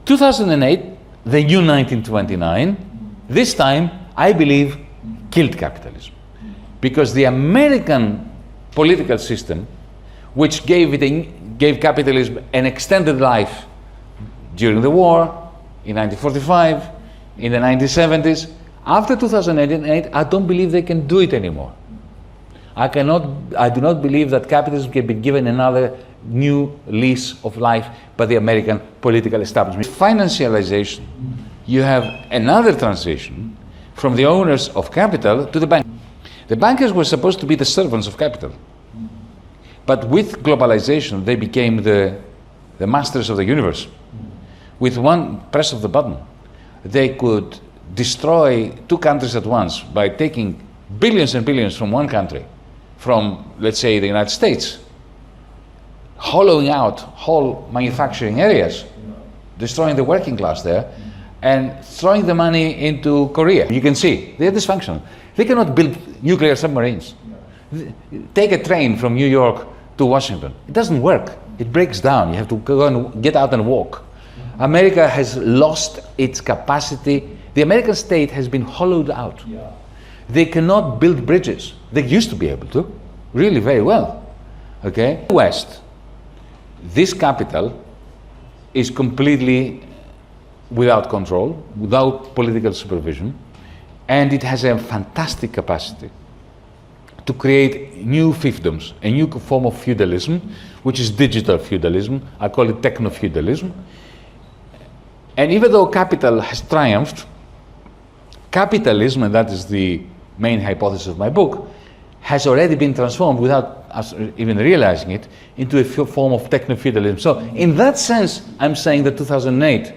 2008, the new 1929, this time, I believe, killed capitalism. Because the American political system, which gave capitalism an extended life during the war, in 1945, in the 1970s, after 2008, I don't believe they can do it anymore. I do not believe that capitalism can be given another new lease of life by the American political establishment. Financialization, you have another transition from the owners of capital to the bank. The bankers were supposed to be the servants of capital. But with globalization, they became the masters of the universe. With one press of the button, they could destroy two countries at once by taking billions and billions from one country, from, let's say, the United States, hollowing out whole manufacturing areas, destroying the working class there, and throwing the money into Korea. You can see, they're dysfunctional. They cannot build nuclear submarines. Take a train from New York to Washington. It doesn't work. It breaks down. You have to go and get out and walk. America has lost its capacity. The American state has been hollowed out. They cannot build bridges. They used to be able to, really very well. Okay? West, this capital is completely without control, without political supervision, and it has a fantastic capacity to create new fiefdoms, a new form of feudalism, which is digital feudalism. I call it techno-feudalism. And even though capital has triumphed, capitalism, and that is the main hypothesis of my book, has already been transformed without us even realizing it into a form of techno-feudalism. So in that sense, I'm saying that 2008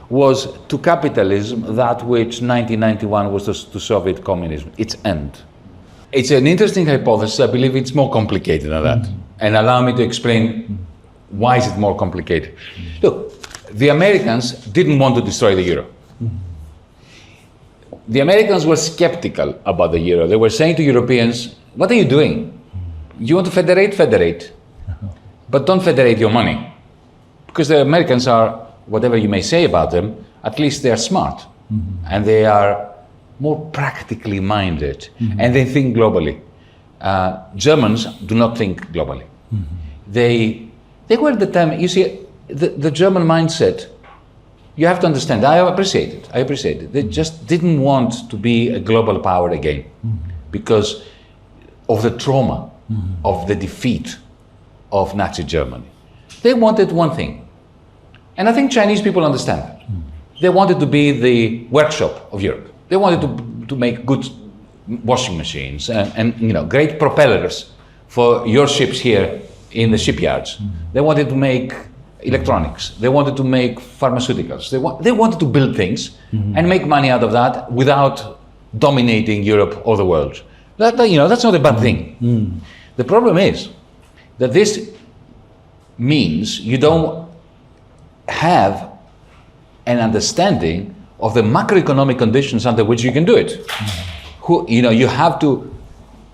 was to capitalism that which 1991 was to Soviet communism, its end. It's an interesting hypothesis. I believe it's more complicated than that. And allow me to explain why is it more complicated. Look, the Americans didn't want to destroy the euro. The Americans were skeptical about the euro. They were saying to Europeans, what are you doing? You want to federate? Federate. But don't federate your money. Because the Americans are, whatever you may say about them, at least they are smart. And they are more practically minded. And they think globally. Germans do not think globally. They were at the time, you see, the German mindset, you have to understand, I appreciate it. They just didn't want to be a global power again because of the trauma of the defeat of Nazi Germany. They wanted one thing. And I think Chinese people understand that. They wanted to be the workshop of Europe. They wanted to make good washing machines and you know, great propellers for your ships here in the shipyards. They wanted to make electronics. They wanted to make pharmaceuticals. They wanted to build things and make money out of that without dominating Europe or the world. You know, that's not a bad thing. The problem is that this means you don't have an understanding of the macroeconomic conditions under which you can do it. You know, you have to,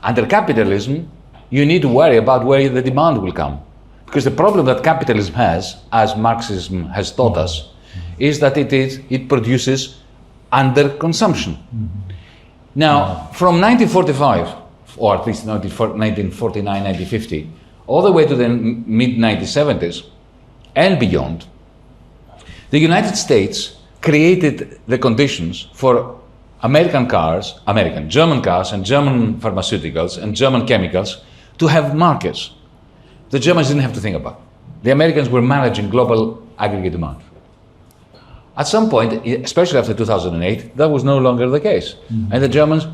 under capitalism, you need to worry about where the demand will come. Because the problem that capitalism has, as Marxism has taught us, is that it produces under-consumption. Now, from 1945, or at least 1949, 1950, all the way to the mid-1970s and beyond, the United States created the conditions for German cars and German pharmaceuticals and German chemicals to have markets. The Germans didn't have to think about it. The Americans were managing global aggregate demand. At some point, especially after 2008, that was no longer the case. And the Germans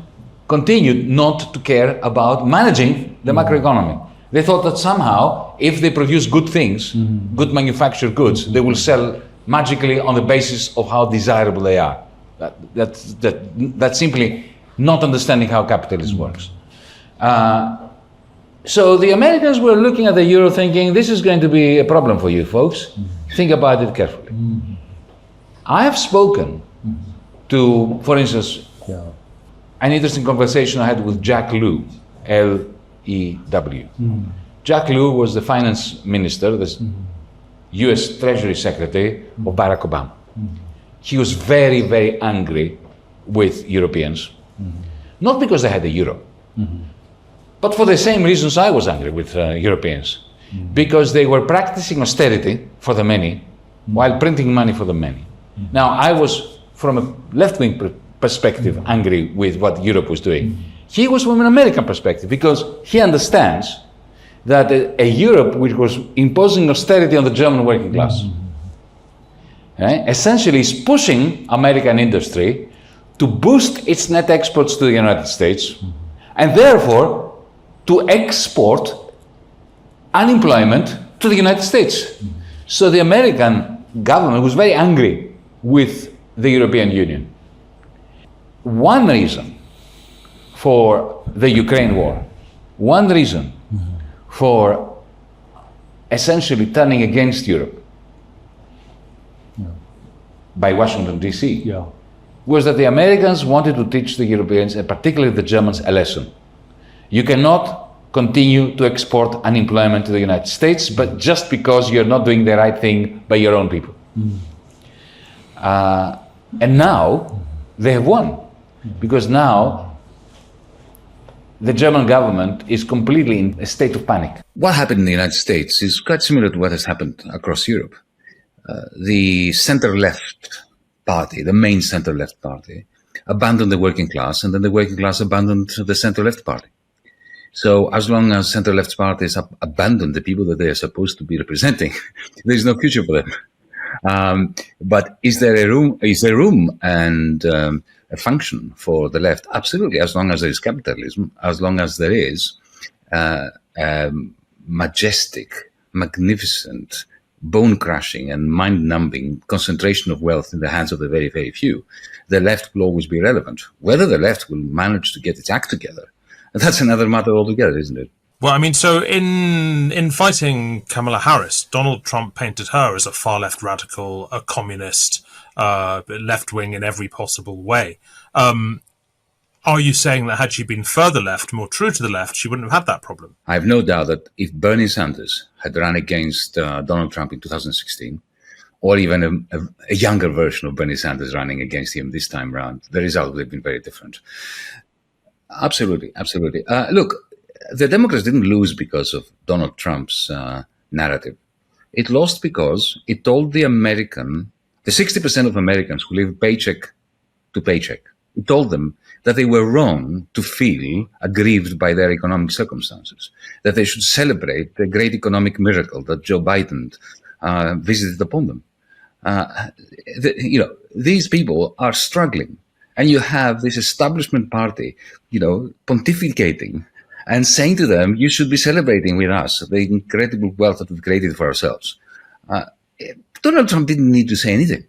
continued not to care about managing the macroeconomy. They thought that somehow, if they produce good things, good manufactured goods, they will sell magically on the basis of how desirable they are. That's simply not understanding how capitalism works. So the Americans were looking at the euro thinking, this is going to be a problem for you folks. Think about it carefully. I have spoken to, for instance, an interesting conversation I had with Jack Lew, L-E-W. Jack Lew was the finance minister, the US Treasury Secretary of Barack Obama. He was very, very angry with Europeans, not because they had the euro, but for the same reasons I was angry with Europeans, because they were practicing austerity for the many while printing money for the many. Now, I was, from a left-wing perspective, angry with what Europe was doing. He was from an American perspective, because he understands that a Europe which was imposing austerity on the German working class, essentially is pushing American industry to boost its net exports to the United States, and therefore to export unemployment to the United States. So the American government was very angry with the European Union. One reason for the Ukraine war, one reason for essentially turning against Europe by Washington, D.C., was that the Americans wanted to teach the Europeans, and particularly the Germans, a lesson. You cannot continue to export unemployment to the United States, but just because you're not doing the right thing by your own people. And now they have won, because now the German government is completely in a state of panic. What happened in the United States is quite similar to what has happened across Europe. The center-left party, the main center-left party, abandoned the working class, and then the working class abandoned the center-left party. So as long as center-left parties abandon the people that they are supposed to be representing, there is no future for them. But is there room and a function for the left? Absolutely, as long as there is capitalism, as long as there is majestic, magnificent, bone-crushing and mind-numbing concentration of wealth in the hands of the very, very few, the left will always be relevant. Whether the left will manage to get its act together, that's another matter altogether, isn't it? Well, I mean, so in fighting Kamala Harris, Donald Trump painted her as a far-left radical, a communist, left-wing in every possible way. Are you saying that had she been further left, more true to the left, she wouldn't have had that problem? I have no doubt that if Bernie Sanders had run against Donald Trump in 2016, or even a younger version of Bernie Sanders running against him this time around, the result would have been very different. Absolutely, absolutely. Look, the Democrats didn't lose because of Donald Trump's narrative. It lost because it told the 60% of Americans who live paycheck to paycheck, it told them that they were wrong to feel aggrieved by their economic circumstances, that they should celebrate the great economic miracle that Joe Biden visited upon them. These people are struggling, and you have this establishment party, pontificating and saying to them, you should be celebrating with us the incredible wealth that we've created for ourselves. Donald Trump didn't need to say anything.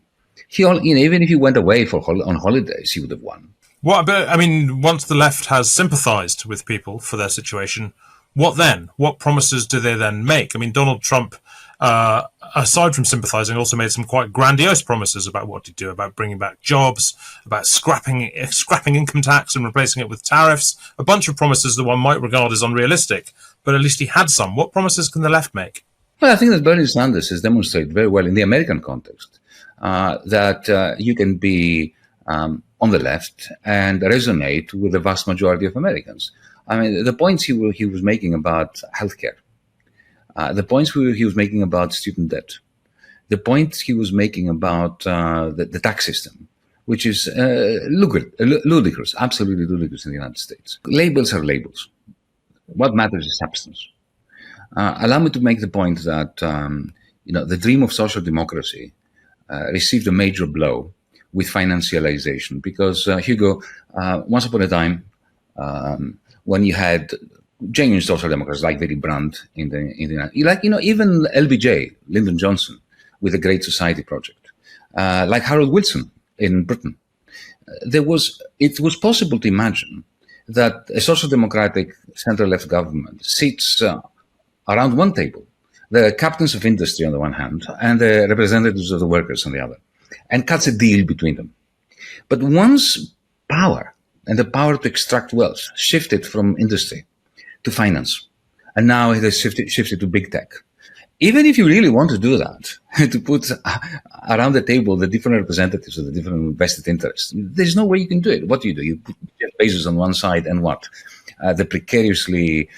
Even if he went away on holidays, he would have won. Once the left has sympathized with people for their situation, what then? What promises do they then make? I mean, Donald Trump, aside from sympathizing, also made some quite grandiose promises about what to do, about bringing back jobs, about scrapping income tax and replacing it with tariffs, a bunch of promises that one might regard as unrealistic, but at least he had some. What promises can the left make? Well, I think that Bernie Sanders has demonstrated very well in the American context that you can be on the left and resonate with the vast majority of Americans. I mean, the points he was making about healthcare, the points he was making about student debt, the points he was making about the tax system, which is ludicrous, absolutely ludicrous in the United States. Labels are labels. What matters is substance. Allow me to make the point that the dream of social democracy received a major blow with financialization, because Hugo, once upon a time, when you had genuine social democrats like Willy Brandt in the even LBJ, Lyndon Johnson, with the Great Society Project, like Harold Wilson in Britain, it was possible to imagine that a social democratic center-left government sits around one table, the captains of industry on the one hand and the representatives of the workers on the other, and cuts a deal between them. But once power and the power to extract wealth shifted from industry to finance, and now it has shifted to big tech, even if you really want to do that, to put around the table the different representatives of the different vested interests, there's no way you can do it. What do? You put Jeff Bezos on one side and what? The precariously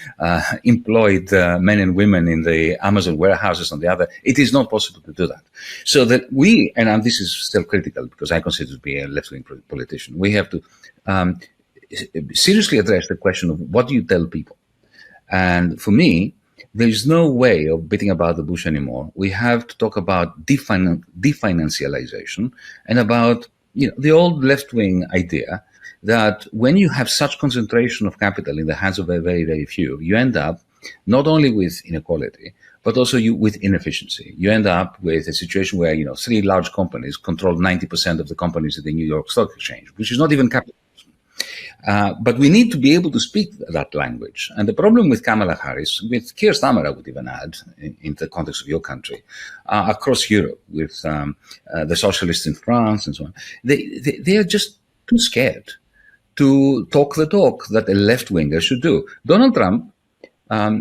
employed men and women in the Amazon warehouses on the other. It is not possible to do that. So that we, and this is self-critical because I consider to be a left-wing politician, we have to seriously address the question of what do you tell people? And for me, there is no way of beating about the bush anymore. We have to talk about definancialization and about the old left-wing idea that when you have such concentration of capital in the hands of a very, very few, you end up not only with inequality, but also with inefficiency. You end up with a situation where 3 large companies control 90% of the companies at the New York Stock Exchange, which is not even capitalism. But we need to be able to speak that language. And the problem with Kamala Harris, with Keir Starmer, I would even add, in the context of your country, across Europe, with the socialists in France and so on, they are just too scared to talk the talk that a left-winger should do. Donald Trump, a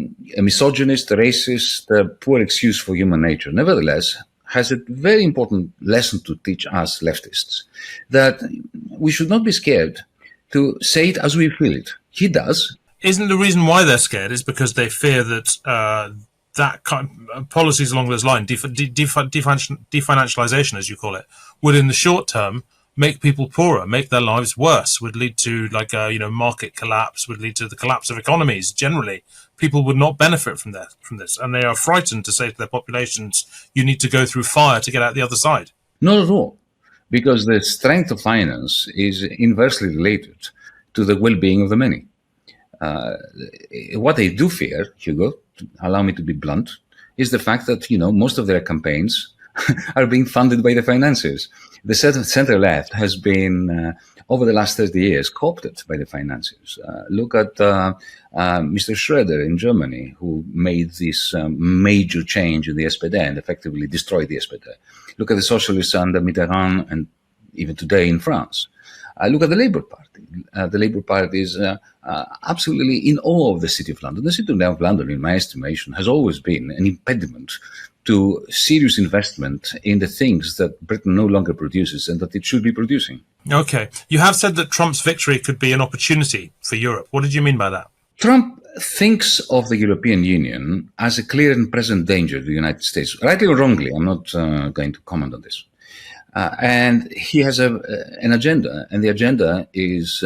misogynist, racist, poor excuse for human nature, nevertheless, has a very important lesson to teach us leftists, that we should not be scared to say it as we feel it. He does. Isn't the reason why they're scared is because they fear that that kind of policies along those lines, definancialization, as you call it, would in the short term make people poorer, make their lives worse, would lead to market collapse, would lead to the collapse of economies. Generally, people would not benefit from this, and they are frightened to say to their populations, "You need to go through fire to get out the other side." Not at all, because the strength of finance is inversely related to the well-being of the many. What they do fear, Hugo, allow me to be blunt, is the fact that most of their campaigns are being funded by the financiers. The center left has been, over the last 30 years, co-opted by the financiers. Look at Mr. Schroeder in Germany, who made this major change in the SPD and effectively destroyed the SPD. Look at the socialists under Mitterrand and even today in France. Look at the Labour Party. The Labour Party is absolutely in awe of the City of London. The City of London, in my estimation, has always been an impediment to serious investment in the things that Britain no longer produces and that it should be producing. Okay. You have said that Trump's victory could be an opportunity for Europe. What did you mean by that? Trump thinks of the European Union as a clear and present danger to the United States. Rightly or wrongly, I'm not going to comment on this. And he has an agenda, and the agenda is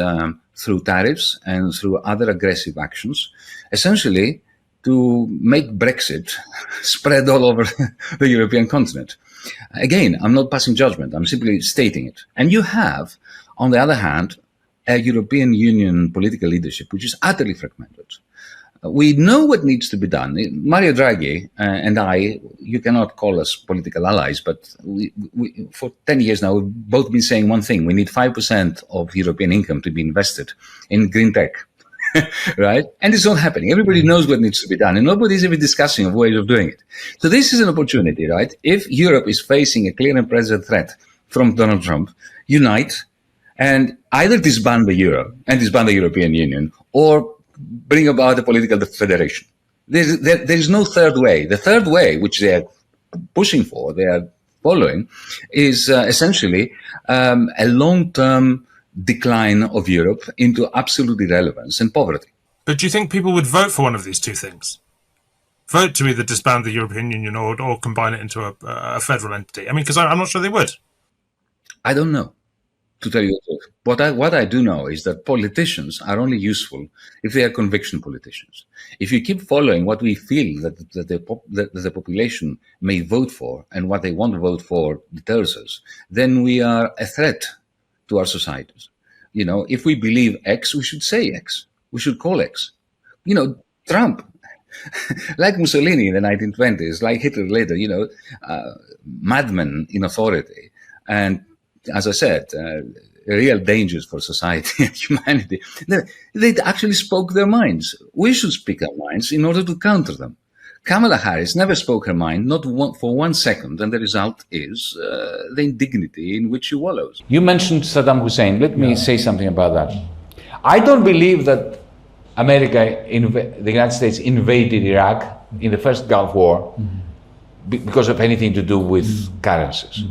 through tariffs and through other aggressive actions, essentially to make Brexit spread all over the European continent. Again, I'm not passing judgment, I'm simply stating it. And you have, on the other hand, a European Union political leadership which is utterly fragmented. We know what needs to be done. Mario Draghi and I, you cannot call us political allies, but we for 10 years now, we've both been saying one thing. We need 5% of European income to be invested in green tech, right? And it's not happening. Everybody knows what needs to be done, and nobody's even discussing of ways of doing it. So this is an opportunity, right? If Europe is facing a clear and present threat from Donald Trump, unite and either disband the euro and disband the European Union, or bring about a political federation. There is no third way. The third way, which they are pushing for, they are following, is essentially a long-term decline of Europe into absolute irrelevance and poverty. But do you think people would vote for one of these two things? Vote to either disband the European Union or combine it into a federal entity? I mean, because I'm not sure they would. I don't know, to tell you the truth. What I do know is that politicians are only useful if they are conviction politicians. If you keep following what we feel that the population may vote for and what they want to vote for deters us, then we are a threat to our societies. If we believe X, we should say X. We should call X. Trump, like Mussolini in the 1920s, like Hitler later, madmen in authority. And as I said, real dangers for society and humanity. They actually spoke their minds. We should speak our minds in order to counter them. Kamala Harris never spoke her mind, not for 1 second, and the result is the indignity in which she wallows. You mentioned Saddam Hussein. Let me say something about that. I don't believe that the United States invaded Iraq in the first Gulf War because of anything to do with currencies.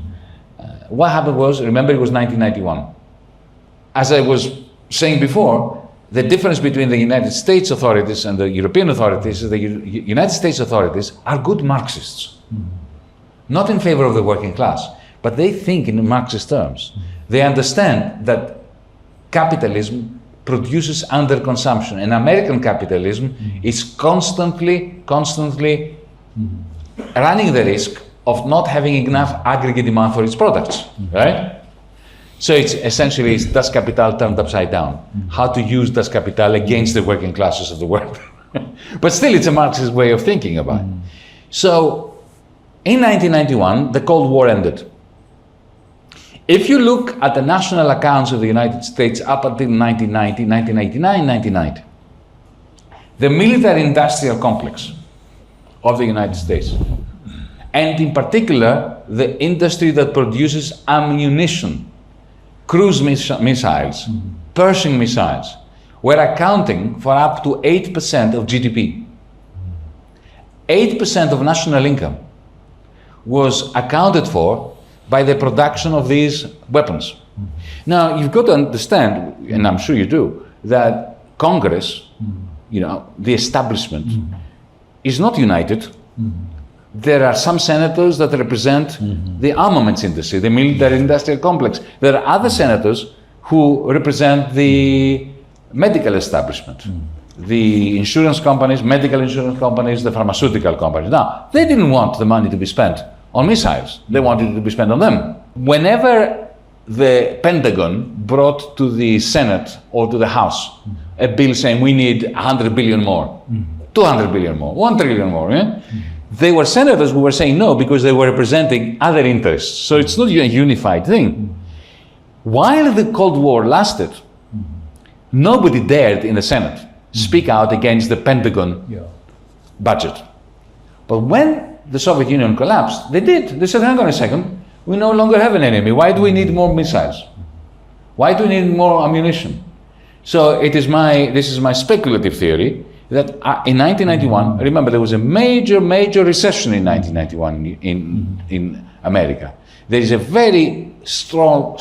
What happened was, remember, it was 1991. As I was saying before, the difference between the United States authorities and the European authorities is the United States authorities are good Marxists. Not in favor of the working class, but they think in Marxist terms. They understand that capitalism produces underconsumption, and American capitalism is constantly running the risk of not having enough aggregate demand for its products, right? So it's essentially Das Kapital turned upside down. How to use Das Kapital against the working classes of the world. But still, it's a Marxist way of thinking about it. So in 1991, the Cold War ended. If you look at the national accounts of the United States up until 1990, 1989, 1990, the military-industrial complex of the United States, and in particular, the industry that produces ammunition, cruise missiles, Pershing missiles, were accounting for up to 8% of GDP. 8% of national income was accounted for by the production of these weapons. Now, you've got to understand, and I'm sure you do, that Congress, the establishment, is not united. There are some senators that represent the armaments industry, the military-industrial complex. There are other senators who represent the medical establishment, the insurance companies, medical insurance companies, the pharmaceutical companies. Now, they didn't want the money to be spent on missiles. They wanted it to be spent on them. Whenever the Pentagon brought to the Senate or to the House a bill saying we need 100 billion more, 200 billion more, 1 trillion more, they were senators who were saying no because they were representing other interests. So it's not a unified thing. While the Cold War lasted, nobody dared in the Senate speak out against the Pentagon budget. But when the Soviet Union collapsed, they did. They said, hang on a second, we no longer have an enemy. Why do we need more missiles? Why do we need more ammunition? So this is my speculative theory, that in 1991, remember there was a major recession in 1991 in America. There is a very strong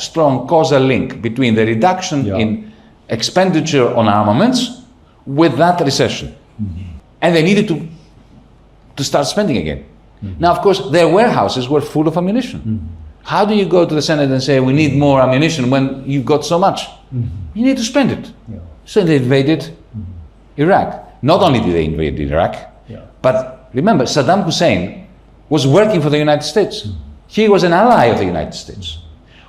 causal link between the reduction in expenditure on armaments with that recession. And they needed to start spending again. Now, of course, their warehouses were full of ammunition. How do you go to the Senate and say we need more ammunition when you've got so much? You need to spend it. So they invaded Iraq. Not only did they invade Iraq, but remember, Saddam Hussein was working for the United States. He was an ally of the United States.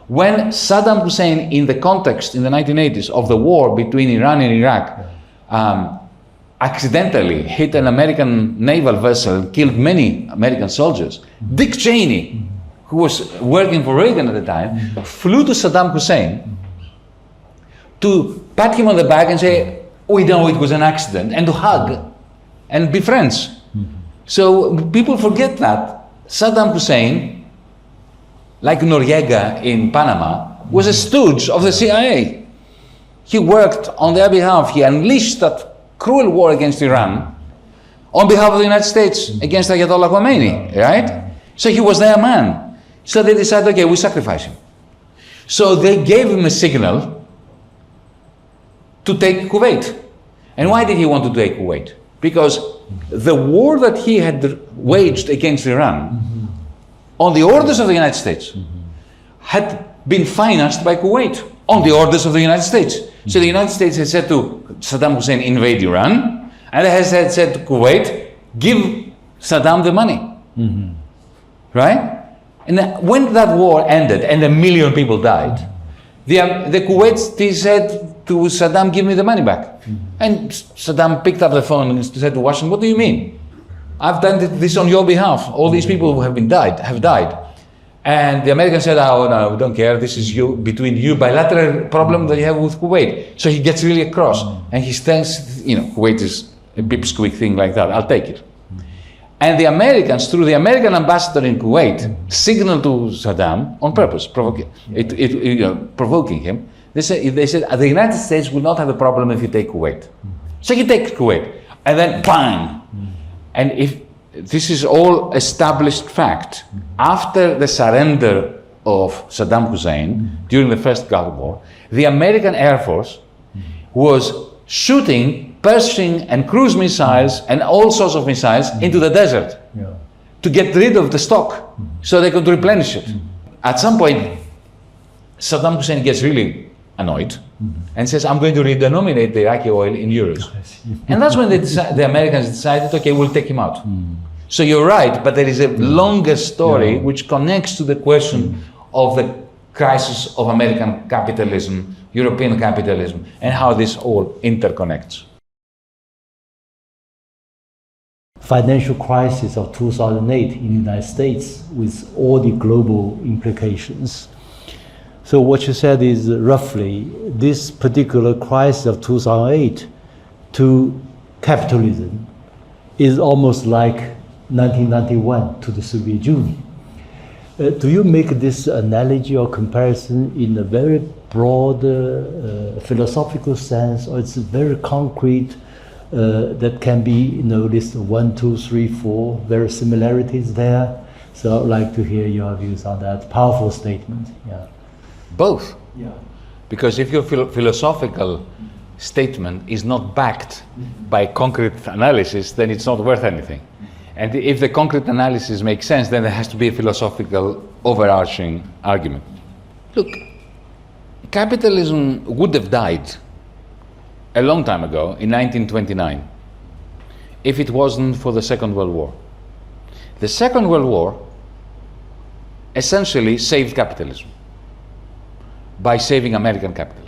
When Saddam Hussein, in the context in the 1980s of the war between Iran and Iraq, accidentally hit an American naval vessel and killed many American soldiers, Dick Cheney, who was working for Reagan at the time, flew to Saddam Hussein to pat him on the back and say, we know it was an accident, and to hug and be friends. So people forget that Saddam Hussein, like Noriega in Panama, was a stooge of the CIA. He worked on their behalf. He unleashed that cruel war against Iran on behalf of the United States against Ayatollah Khomeini, right? So he was their man. So they decided, okay, we sacrifice him. So they gave him a signal to take Kuwait. And why did he want to take Kuwait? Because the war that he had waged against Iran, on the orders of the United States, had been financed by Kuwait, on the orders of the United States. So the United States had said to Saddam Hussein, invade Iran, and they had said to Kuwait, give Saddam the money. Right? And when that war ended and 1 million people died, the Kuwaitis said to Saddam, give me the money back. And Saddam picked up the phone and said to Washington, what do you mean? I've done this on your behalf. All these people who have died. And the Americans said, oh no, we don't care. This is between you, bilateral problem that you have with Kuwait. So he gets really cross. And he stands, Kuwait is a pipsqueak thing like that. I'll take it. And the Americans, through the American ambassador in Kuwait, signaled to Saddam on purpose, provoking him. They said, the United States will not have a problem if you take Kuwait. So he takes Kuwait, and then bang! And if this is all established fact. After the surrender of Saddam Hussein during the First Gulf War, the American Air Force was shooting Pershing and cruise missiles and all sorts of missiles into the desert to get rid of the stock so they could replenish it. At some point, Saddam Hussein gets really annoyed and says, I'm going to redenominate the Iraqi oil in euros. And that's when the Americans decided, okay, we'll take him out. So you're right, but there is a longer story which connects to the question of the crisis of American capitalism, European capitalism, and how this all interconnects. Financial crisis of 2008 in the United States with all the global implications. So what you said is roughly this particular crisis of 2008 to capitalism is almost like 1991 to the Soviet Union. Do you make this analogy or comparison in a very broad philosophical sense, or it's very concrete that can be, list 1, 2, 3, 4 very similarities there? So I'd like to hear your views on that powerful statement. Yeah. Both. Yeah. Because if your philosophical statement is not backed by concrete analysis, then it's not worth anything. And if the concrete analysis makes sense, then there has to be a philosophical overarching argument. Look, capitalism would have died a long time ago, in 1929, if it wasn't for the Second World War. The Second World War essentially saved capitalism by saving American capital.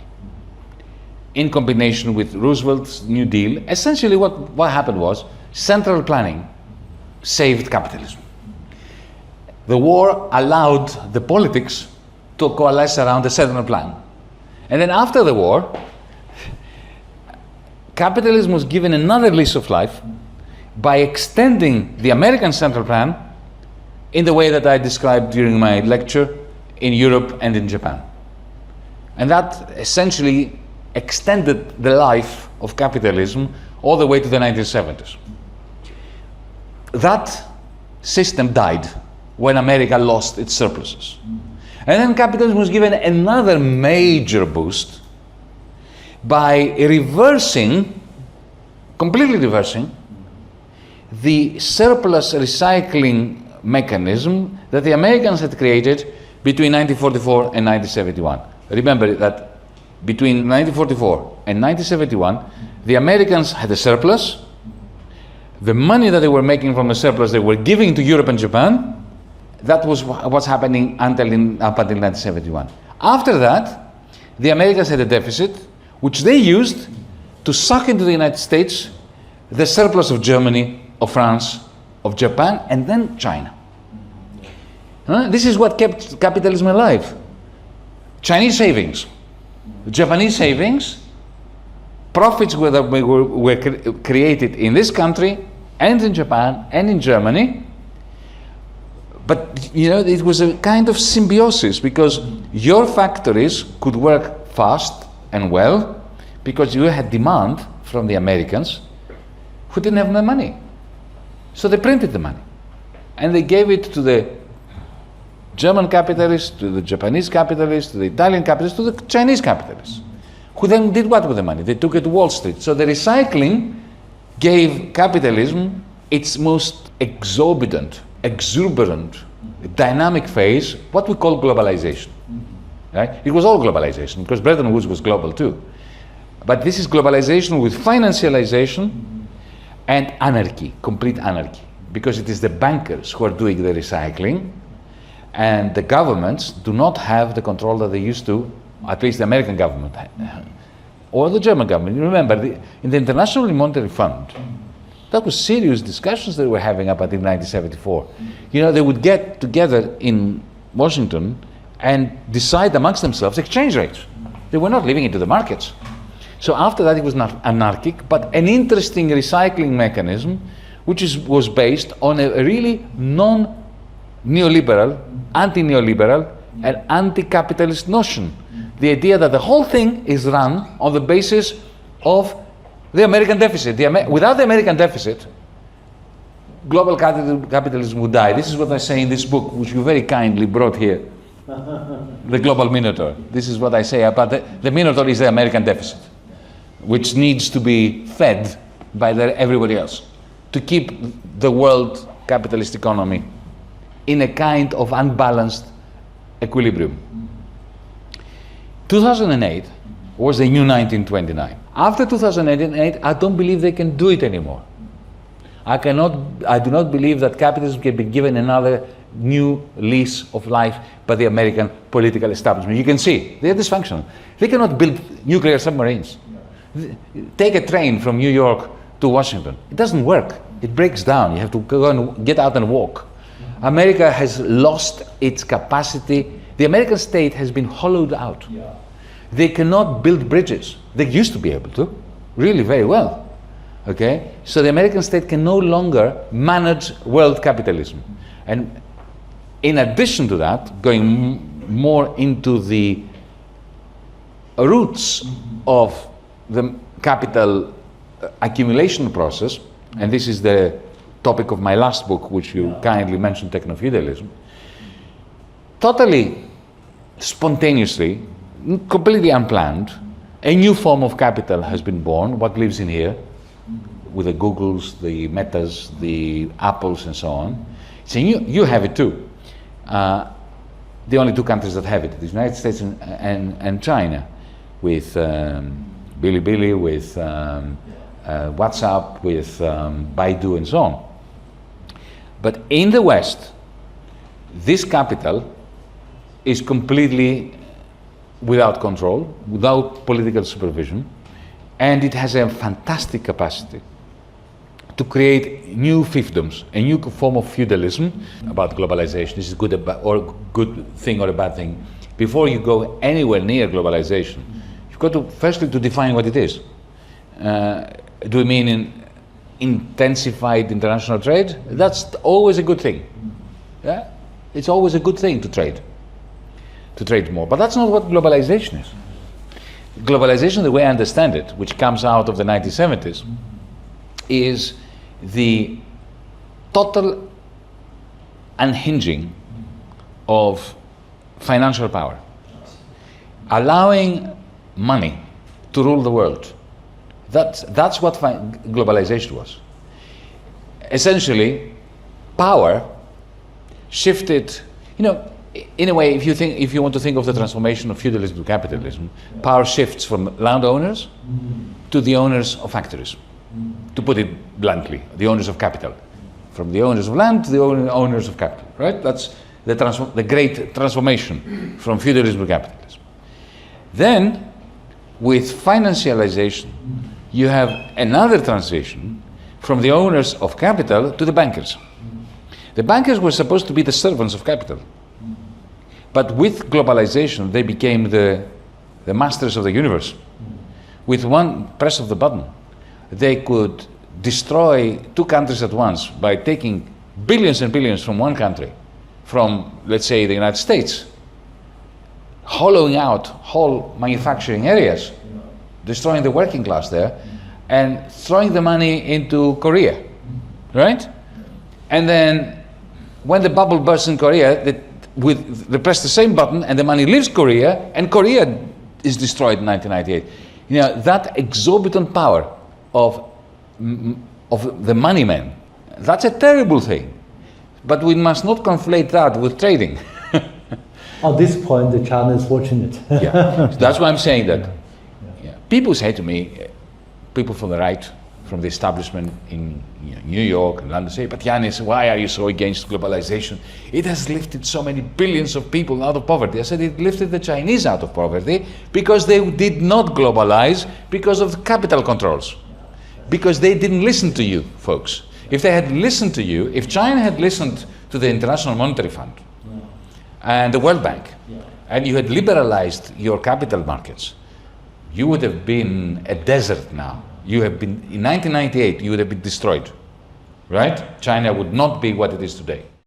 In combination with Roosevelt's New Deal, essentially what happened was central planning saved capitalism. The war allowed the politics to coalesce around a central plan. And then after the war, capitalism was given another lease of life by extending the American central plan in the way that I described during my lecture in Europe and in Japan. And that essentially extended the life of capitalism all the way to the 1970s. That system died when America lost its surpluses. And then capitalism was given another major boost by completely reversing the surplus recycling mechanism that the Americans had created between 1944 and 1971. Remember that between 1944 and 1971, the Americans had a surplus. The money that they were making from the surplus they were giving to Europe and Japan. That was what's happening up until 1971. After that, the Americans had a deficit, which they used to suck into the United States the surplus of Germany, of France, of Japan, and then China. This is what kept capitalism alive. Chinese savings, Japanese savings, profits were created in this country, and in Japan, and in Germany. But it was a kind of symbiosis, because your factories could work fast and well because you had demand from the Americans who didn't have the money. So they printed the money and they gave it to the German capitalists, to the Japanese capitalists, to the Italian capitalists, to the Chinese capitalists, who then did what with the money? They took it to Wall Street. So the recycling gave capitalism its most exuberant, dynamic phase, what we call globalization. Right? It was all globalization, because Bretton Woods was global too. But this is globalization with financialization and anarchy, complete anarchy, because it is the bankers who are doing the recycling, and the governments do not have the control that they used to, at least the American government or the German government. You remember, in the International Monetary Fund, that was serious discussions that we were having up until 1974. They would get together in Washington and decide amongst themselves exchange rates. They were not leaving it to the markets. So after that, it was not anarchic, but an interesting recycling mechanism, which was based on a really non-neoliberal, anti-neoliberal, and anti-capitalist notion. The idea that the whole thing is run on the basis of the American deficit. Without the American deficit, global capitalism would die. This is what I say in this book, which you very kindly brought here. The global minotaur. This is what I say about the minotaur is the American deficit, which needs to be fed by everybody else to keep the world capitalist economy in a kind of unbalanced equilibrium. 2008 was the new 1929. After 2008, I don't believe they can do it anymore. I do not believe that capitalism can be given another new lease of life by the American political establishment. You can see, they're dysfunctional. They cannot build nuclear submarines. Take a train from New York to Washington. It doesn't work. It breaks down. You have to go and get out and walk. America has lost its capacity. The American state has been hollowed out. They cannot build bridges. They used to be able to, really very well. Okay? So the American state can no longer manage world capitalism. And in addition to that, going more into the roots of the capital accumulation process, and this is the topic of my last book, which you kindly mentioned, Techno-feudalism, totally spontaneously, completely unplanned, a new form of capital has been born, what lives in here, with the Googles, the Metas, the Apples, and so on. So you have it too. The only two countries that have it, the United States and China, with Bilibili, with WhatsApp, with Baidu, and so on. But in the West, this capital is completely without control, without political supervision, and it has a fantastic capacity to create new fiefdoms, a new form of feudalism. About globalization, this is good thing or a bad thing. Before you go anywhere near globalization, you've got to firstly to define what it is. Do you mean intensified international trade? That's always a good thing. Yeah, it's always a good thing to trade more. But that's not what globalization is. Globalization, the way I understand it, which comes out of the 1970s, is the total unhinging of financial power, allowing money to rule the world. That's what globalization was. Essentially, power shifted. In a way, if you want to think of the transformation of feudalism to capitalism, power shifts from landowners to the owners of factories. To put it bluntly, the owners of capital, from the owners of land to the owners of capital. Right? That's the great transformation from feudalism to capitalism. Then, with financialization, you have another transition from the owners of capital to the bankers. The bankers were supposed to be the servants of capital. But with globalization, they became the masters of the universe. With one press of the button, they could destroy two countries at once by taking billions and billions from one country, from, let's say, the United States, hollowing out whole manufacturing areas, destroying the working class there, and throwing the money into Korea, right? And then, when the bubble bursts in Korea, they press the same button and the money leaves Korea, and Korea is destroyed in 1998. That exorbitant power of the money men, that's a terrible thing. But we must not conflate that with trading. At this point, China is fortunate. Yeah, that's why I'm saying that. Yeah. People say to me, people from the right, from the establishment in New York and London say, but Yanis, why are you so against globalization? It has lifted so many billions of people out of poverty. I said it lifted the Chinese out of poverty because they did not globalize because of the capital controls. Because they didn't listen to you, folks. If they had listened to you, if China had listened to the International Monetary Fund and the World Bank, and you had liberalized your capital markets, you would have been a desert now. You have been, in 1998, you would have been destroyed, right? China would not be what it is today.